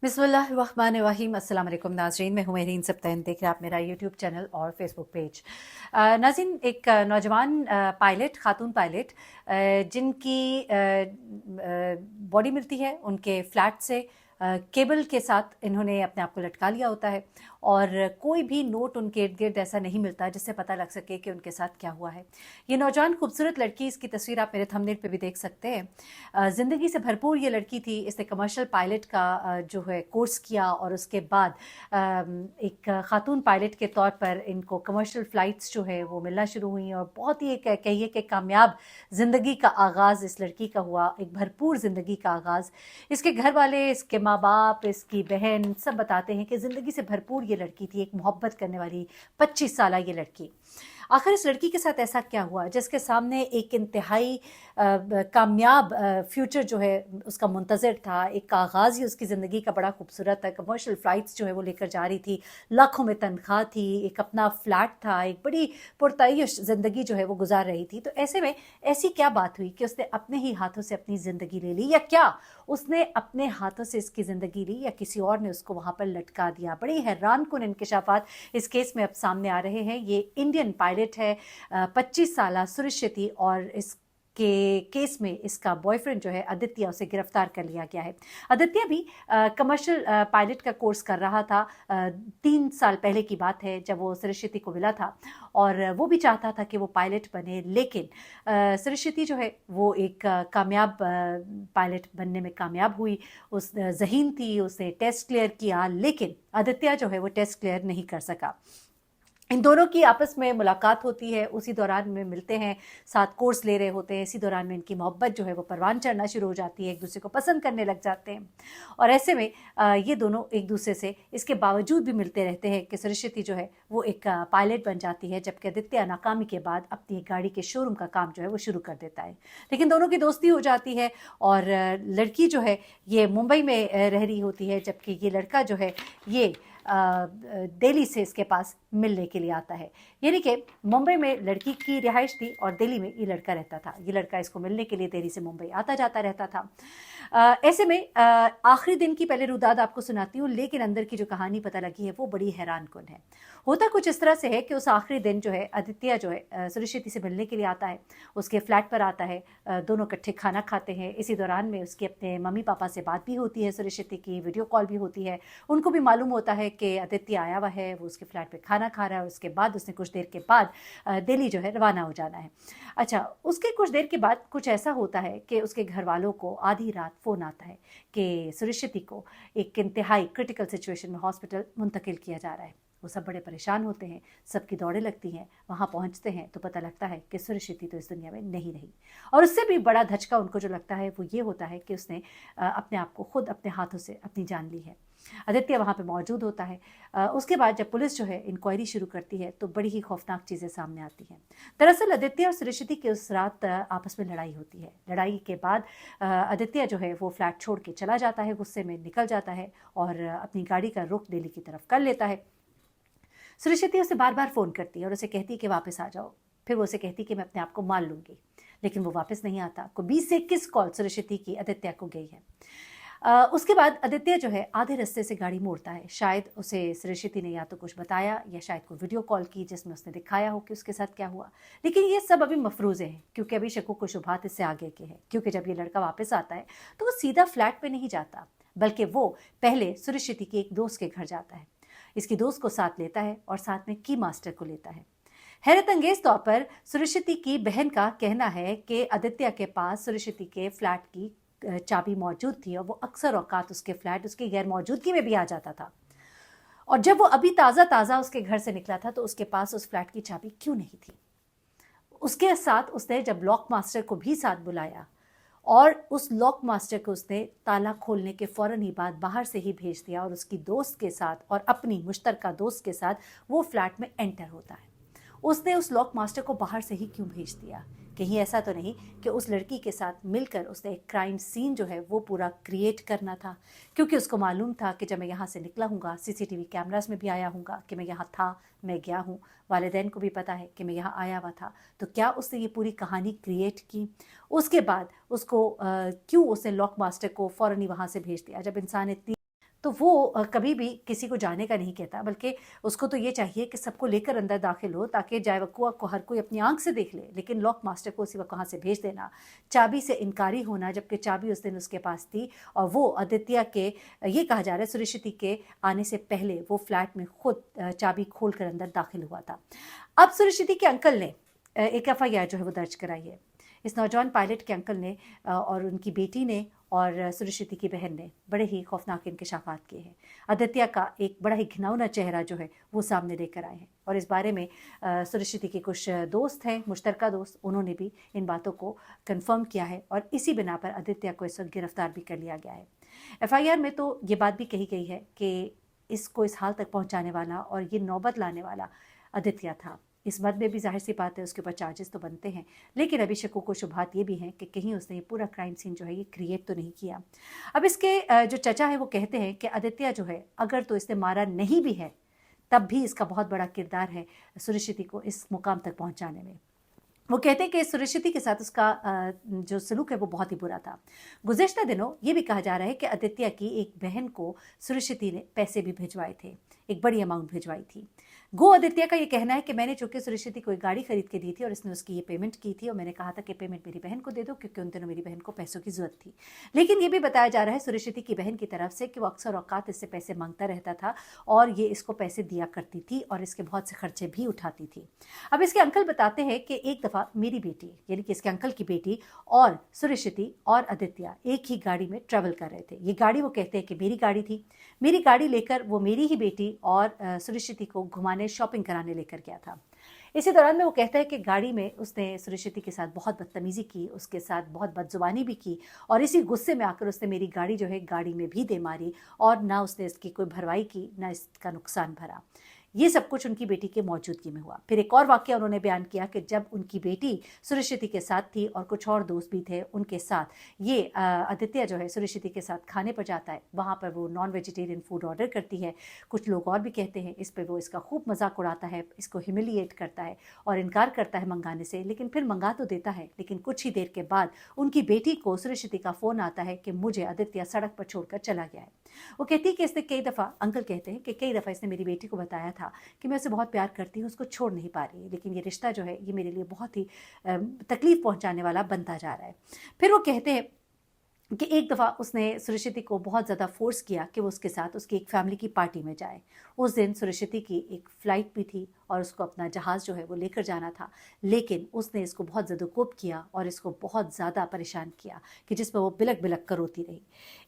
बिस्मिल्लाहिर्रहमानिर्रहीम। अस्सलाम वालेकुम नाज़रीन, मैं हूँ मेहरीन सबतैन। देख रहे हैं आप मेरा यूट्यूब चैनल और फेसबुक पेज। नाज़रीन, एक नौजवान पायलट, खातून पायलट जिनकी बॉडी मिलती है उनके फ्लैट से, केबल के साथ इन्होंने अपने आप को लटका लिया होता है और कोई भी नोट उनके इर्द गिर्द ऐसा नहीं मिलता जिससे पता लग सके कि उनके साथ क्या हुआ है। ये नौजवान खूबसूरत लड़की, इसकी तस्वीर आप मेरे थंबनेल पे भी देख सकते हैं। ज़िंदगी से भरपूर ये लड़की थी। इसने कमर्शियल पायलट का जो है कोर्स किया और उसके बाद एक खातून पायलट के तौर पर इनको कमर्शियल फ़्लाइट्स जो है वो मिलना शुरू हुई और बहुत ही एक कहिए कि कामयाब ज़िंदगी का आगाज़ इस लड़की का हुआ, एक भरपूर ज़िंदगी का आगाज़। इसके घर वाले, इसके माँ बाप, इसकी बहन सब बताते हैं कि ज़िंदगी से भरपूर ये लड़की थी, एक मोहब्बत करने वाली 25 साला ये लड़की। आखिर इस लड़की के साथ ऐसा क्या हुआ जिसके सामने एक इंतहाई कामयाब फ्यूचर जो है उसका मुंतज़र था। एक आगाज़ ही उसकी ज़िंदगी का बड़ा खूबसूरत था। कमर्शियल फ़्लाइट्स जो है वो लेकर जा रही थी, लाखों में तनख्वाह थी, एक अपना फ्लैट था, एक बड़ी पुरतईश ज़िंदगी जो है वो गुजार रही थी। तो ऐसे में ऐसी क्या बात हुई कि उसने अपने ही हाथों से अपनी ज़िंदगी ले ली, या क्या उसने अपने हाथों से इसकी ज़िंदगी ली या किसी और ने उसको वहाँ पर लटका दिया। बड़ी हैरानकुन इंकशाफात इस केस में अब सामने आ रहे हैं। ये इंडियन पायलट है, 25 साला सुरक्षित, और इस के केस में इसका बॉयफ्रेंड जो है आदित्य, उसे गिरफ्तार कर लिया गया है। आदित्य भी कमर्शियल पायलट का कोर्स कर रहा था। 3 साल पहले की बात है जब वो सरस्वती को मिला था और वो भी चाहता था कि वो पायलट बने, लेकिन सरस्वती जो है वो एक कामयाब पायलट बनने में कामयाब हुई। उस ज़हीन थी, उसने टेस्ट क्लियर किया, लेकिन आदित्य जो है वो टेस्ट क्लियर नहीं कर सका। इन दोनों की आपस में मुलाकात होती है, उसी दौरान में मिलते हैं, साथ कोर्स ले रहे होते हैं। इसी दौरान में इनकी मोहब्बत जो है वो परवान चढ़ना शुरू हो जाती है, एक दूसरे को पसंद करने लग जाते हैं। और ऐसे में ये दोनों एक दूसरे से इसके बावजूद भी मिलते रहते हैं कि सरस्वती जो है वो एक पायलट बन जाती है, जबकि आदित्य नाकामी के बाद अपनी एक गाड़ी के शोरूम का काम जो है वो शुरू कर देता है। लेकिन दोनों की दोस्ती हो जाती है और लड़की जो है ये मुंबई में रह रही होती है, जबकि ये लड़का जो है ये दिल्ली से इसके पास मिलने के लिए आता है। यानी कि मुंबई में लड़की की रिहाइश थी और दिल्ली में ये लड़का रहता था। ये लड़का इसको मिलने के लिए दिल्ली से मुंबई आता जाता रहता था। ऐसे में आखिरी दिन की पहले रुदाद आपको सुनाती हूँ, लेकिन अंदर की जो कहानी पता लगी है वो बड़ी हैरानकुन है। होता कुछ इस तरह से है कि उस आखिरी दिन जो है आदित्य जो है सरस्वती से मिलने के लिए आता है, उसके फ्लैट पर आता है। दोनों इकट्ठे खाना खाते हैं। इसी दौरान में उसकी अपने मम्मी पापा से बात भी होती है, सरस्वती की वीडियो कॉल भी होती है। उनको भी मालूम होता है कि आदित्य आया हुआ है, वो उसके फ्लैट पे खाना खा रहा है। उसके बाद उसने कुछ देर के बाद दिल्ली जो है रवाना हो जाना है। अच्छा, उसके कुछ देर के बाद कुछ ऐसा होता है कि उसके घर वालों को आधी रात फ़ोन आता है कि सरस्वती को एक इंतहाई क्रिटिकल सिचुएशन में हॉस्पिटल मुंतकिल किया जा रहा है। वो सब बड़े परेशान होते हैं, सबकी दौड़ें लगती हैं। वहाँ पहुँचते हैं तो पता लगता है कि सरस्वती तो इस दुनिया में नहीं रही। और उससे भी बड़ा धचका उनको जो लगता है वो ये होता है कि उसने अपने आप को खुद अपने हाथों से अपनी जान ली है। आदित्य वहाँ पे मौजूद होता है। उसके बाद जब पुलिस जो है इंक्वायरी शुरू करती है तो बड़ी ही खौफनाक चीज़ें सामने आती हैं। दरअसल आदित्य और सरस्वती की उस रात आपस में लड़ाई होती है। लड़ाई के बाद आदित्य जो है वो फ्लैट छोड़ के चला जाता है, गुस्से में निकल जाता है और अपनी गाड़ी का रुख दिल्ली की तरफ कर लेता है। सरस्वती उसे बार बार फ़ोन करती है और उसे कहती है कि वापस आ जाओ। फिर वो उसे कहती है कि मैं अपने आप को मार लूँगी, लेकिन वो वापस नहीं आता। को 20 से 21 कॉल सरस्वती की आदित्य को गई है। उसके बाद आदित्य जो है आधे रास्ते से गाड़ी मोड़ता है। शायद उसे सरस्वती ने या तो कुछ बताया या शायद कोई वीडियो कॉल की जिसमें उसने दिखाया हो कि उसके साथ क्या हुआ। लेकिन ये सब अभी मफरूज़े हैं, क्योंकि अभी शक्कों को शुबहात इससे आगे के हैं। क्योंकि जब ये लड़का वापस आता है तो वो सीधा फ्लैट पे नहीं जाता, बल्कि वो पहले सरस्वती के एक दोस्त के घर जाता है। इसकी दोस्त को साथ लेता है और साथ में की मास्टर को लेता है। हैरत अंगेज तौर पर सरस्वती की बहन का कहना है कि आदित्य के पास सरस्वती के फ्लैट की चाबी मौजूद थी और वो अक्सर औकात उसके फ्लैट उसकी गैर मौजूदगी में भी आ जाता था। और जब वो अभी ताज़ा ताज़ा उसके घर से निकला था तो उसके पास उस फ्लैट की चाबी क्यों नहीं थी? उसके साथ उसने जब लॉक मास्टर को भी साथ बुलाया और उस लॉक मास्टर को उसने ताला खोलने के फ़ौरन ही बाद बाहर से ही भेज दिया और उसकी दोस्त के साथ और अपनी मुश्तरका दोस्त के साथ वो फ्लैट में एंटर होता है। उसने उस लॉक मास्टर को बाहर से ही क्यों भेज दिया? कहीं ऐसा तो नहीं कि उस लड़की के साथ मिलकर उसने एक क्राइम सीन जो है वो पूरा क्रिएट करना था? क्योंकि उसको मालूम था कि जब मैं यहाँ से निकला हूँगा सीसीटीवी कैमरास में भी आया हूँगा कि मैं यहाँ था, मैं गया हूँ, वालिदैन को भी पता है कि मैं यहाँ आया हुआ था। तो क्या उसने ये पूरी कहानी क्रिएट की? उसके बाद उसको क्यों उसने लॉक मास्टर को फ़ौरन ही वहाँ से भेज दिया? जब इंसान इतनी तो वो कभी भी किसी को जाने का नहीं कहता, बल्कि उसको तो ये चाहिए कि सबको लेकर अंदर दाखिल हो, ताकि जाए वक़्त को हर कोई अपनी आंख से देख ले, लेकिन लॉक मास्टर को उसी वक्त वहाँ से भेज देना, चाबी से इनकारी होना, जबकि चाबी उस दिन उसके पास थी। और वो आदित्य के, ये कहा जा रहा है सुरश्रुति के आने से पहले वो फ्लैट में खुद चाबी खोल कर अंदर दाखिल हुआ था। अब सुरश्रुति के अंकल ने एक FIR जो है वो दर्ज कराई है। इस नौजवान पायलट के अंकल ने और उनकी बेटी ने और सुरश्रुति की बहन ने बड़े ही खौफनाक इंकशाफात किए हैं। आदित्य का एक बड़ा ही घिनौना चेहरा जो है वो सामने लेकर आए हैं, और इस बारे में सुरश्रुति के कुछ दोस्त हैं, मुश्तरका दोस्त, उन्होंने भी इन बातों को कंफर्म किया है, और इसी बिना पर आदित्य को इस वक्त गिरफ्तार भी कर लिया गया है। FIR में तो ये बात भी कही गई है कि इसको इस हाल तक पहुंचाने वाला और ये नौबत लाने वाला आदित्य था। इस मद में भी जाहिर सी बात है उसके ऊपर चार्जेस तो बनते हैं, लेकिन अभी शकों को शुबहात ये भी हैं कि कहीं उसने ये पूरा क्राइम सीन जो है ये क्रिएट तो नहीं किया। अब इसके जो चचा है वो कहते हैं कि आदित्य जो है, अगर तो इसने मारा नहीं भी है, तब भी इसका बहुत बड़ा किरदार है सुरश्रुति को इस मुकाम तक पहुंचाने में। वो कहते हैं कि सुरश्रुति के साथ उसका जो सलूक है वो बहुत ही बुरा था। गुज़िश्ता दिनों ये भी कहा जा रहा है कि आदित्य की एक बहन को सुरश्रुति ने पैसे भी भिजवाए थे, एक बड़ी अमाउंट भिजवाई थी। गो आदित्य का ये कहना है कि मैंने चूंकि सुरश्रुति को एक गाड़ी खरीद के दी थी और इसने उसकी ये पेमेंट की थी, और मैंने कहा था कि पेमेंट मेरी बहन को दे दो, क्योंकि उन दिनों मेरी बहन को पैसों की जरूरत थी। लेकिन ये भी बताया जा रहा है सुरश्रुति की बहन की तरफ से कि वो अक्सर औकात इससे पैसे मांगता रहता था, और ये इसको पैसे दिया करती थी और इसके बहुत से खर्चे भी उठाती थी। अब इसके अंकल बताते हैं कि एक दफ़ा मेरी बेटी, यानी कि इसके अंकल की बेटी, और सुरश्रुति और आदित्य एक ही गाड़ी में ट्रैवल कर रहे थे। ये गाड़ी वो कहते हैं कि मेरी गाड़ी थी। मेरी गाड़ी लेकर वो मेरी ही बेटी और सुरश्रुति को घुमाने, शॉपिंग कराने लेकर गया था। इसी दौरान में वो कहता है कि गाड़ी में उसने सुरश्रुति के साथ बहुत बदतमीजी की, उसके साथ बहुत बदजुबानी भी की, और इसी गुस्से में आकर उसने मेरी गाड़ी जो है गाड़ी में भी दे मारी, और ना उसने इसकी कोई भरवाई की, ना इसका नुकसान भरा। ये सब कुछ उनकी बेटी के मौजूदगी में हुआ। फिर एक और वाकया उन्होंने बयान किया कि जब उनकी बेटी सुरश्रुति के साथ थी और कुछ और दोस्त भी थे उनके साथ, ये आदित्य जो है सुरश्रुति के साथ खाने पर जाता है, वहाँ पर वो नॉन वेजिटेरियन फूड ऑर्डर करती है। कुछ लोग और भी कहते हैं इस पर वो इसका खूब मजाक उड़ाता है, इसको ह्यूमिलिएट करता है और इनकार करता है मंगाने से, लेकिन फिर मंगा तो देता है। लेकिन कुछ ही देर के बाद उनकी बेटी को सुरश्रुति का फ़ोन आता है कि मुझे आदित्य सड़क पर छोड़कर चला गया है। वो कहती है कि इसने कई दफ़ा, अंकल कहते हैं कि कई दफ़ा इसने मेरी बेटी को बताया था कि मैं उसे बहुत प्यार करती हूँ, उसको छोड़ नहीं पा रही, लेकिन ये रिश्ता जो है ये मेरे लिए बहुत ही तकलीफ पहुंचाने वाला बनता जा रहा है। फिर वो कहते हैं कि एक दफ़ा उसने सुरश्रुति को बहुत ज़्यादा फोर्स किया कि वो उसके साथ उसकी एक फैमिली की पार्टी में जाए। उस दिन सुरश्रुति की एक फ़्लाइट भी थी और उसको अपना जहाज़ जो है वो लेकर जाना था, लेकिन उसने इसको बहुत ज़दुकोप किया और इसको बहुत ज़्यादा परेशान किया कि जिसमें वो बिलक बिलक कर रोती रही।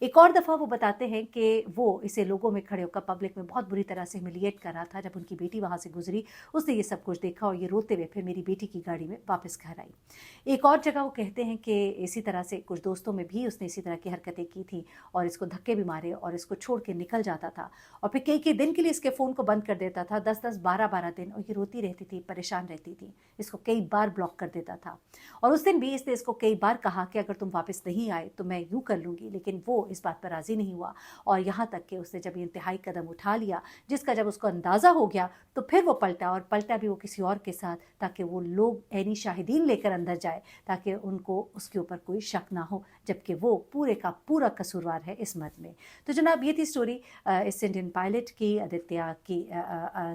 एक और दफ़ा वो बताते हैं कि वो इसे लोगों में खड़े होकर पब्लिक में बहुत बुरी तरह से ह्यूमिलिएट कर रहा था। जब उनकी बेटी वहाँ से गुजरी, उसने ये सब कुछ देखा और ये रोते हुए फिर मेरी बेटी की गाड़ी में वापस घर आई। एक और जगह वो कहते हैं कि इसी तरह से कुछ दोस्तों में भी उसने इसी तरह की हरकतें की थी और इसको धक्के भी मारे और इसको छोड़ के निकल जाता था, और फिर कई कई दिन के लिए इसके फ़ोन को बंद कर देता था, 10-10, 12-12 दिन, और ये रोती रहती थी, परेशान रहती थी, इसको कई बार ब्लॉक कर देता था। और उस दिन भी इसने इसको कई बार कहा कि अगर तुम वापस नहीं आए तो मैं यूँ कर लूँगी, लेकिन वो इस बात पर राज़ी नहीं हुआ, और यहाँ तक कि उसने जब ये इंतहाई कदम उठा लिया जिसका जब उसको अंदाज़ा हो गया तो फिर वो पलटा, और पलटा भी वो किसी और के साथ, ताकि वो लोग ऐनी शाहिदीन लेकर अंदर जाए ताकि उनको उसके ऊपर कोई शक ना हो, जबकि वो पूरे का पूरा कसूरवार है इस मद में। तो जनाब ये थी स्टोरी इस इंडियन पायलट की, आदित्य की,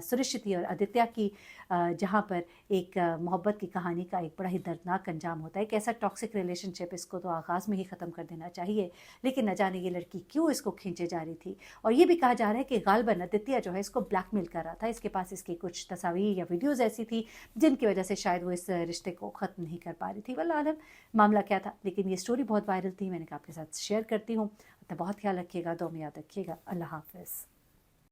सुरश्रुति और आदित्य की, जहाँ पर एक मोहब्बत की कहानी का एक बड़ा ही दर्दनाक अंजाम होता है। एक ऐसा टॉक्सिक रिलेशनशिप, इसको तो आगाज़ में ही ख़त्म कर देना चाहिए, लेकिन न जाने ये लड़की क्यों इसको खींचे जा रही थी। और ये भी कहा जा रहा है कि गालबन आदित्य जो है इसको ब्लैकमेल कर रहा था, इसके पास इसकी कुछ तस्वीर या वीडियोज़ ऐसी थी जिनकी वजह से शायद वो इस रिश्ते को ख़त्म नहीं कर पा रही थी। वल्लाह आलम मामला क्या था, लेकिन ये स्टोरी बहुत वायरल थी, मैंने कहा आपके साथ शेयर करती हूँ। अपना बहुत ख्याल रखिएगा, दुआ में याद रखिएगा। अल्लाह हाफ़िज़।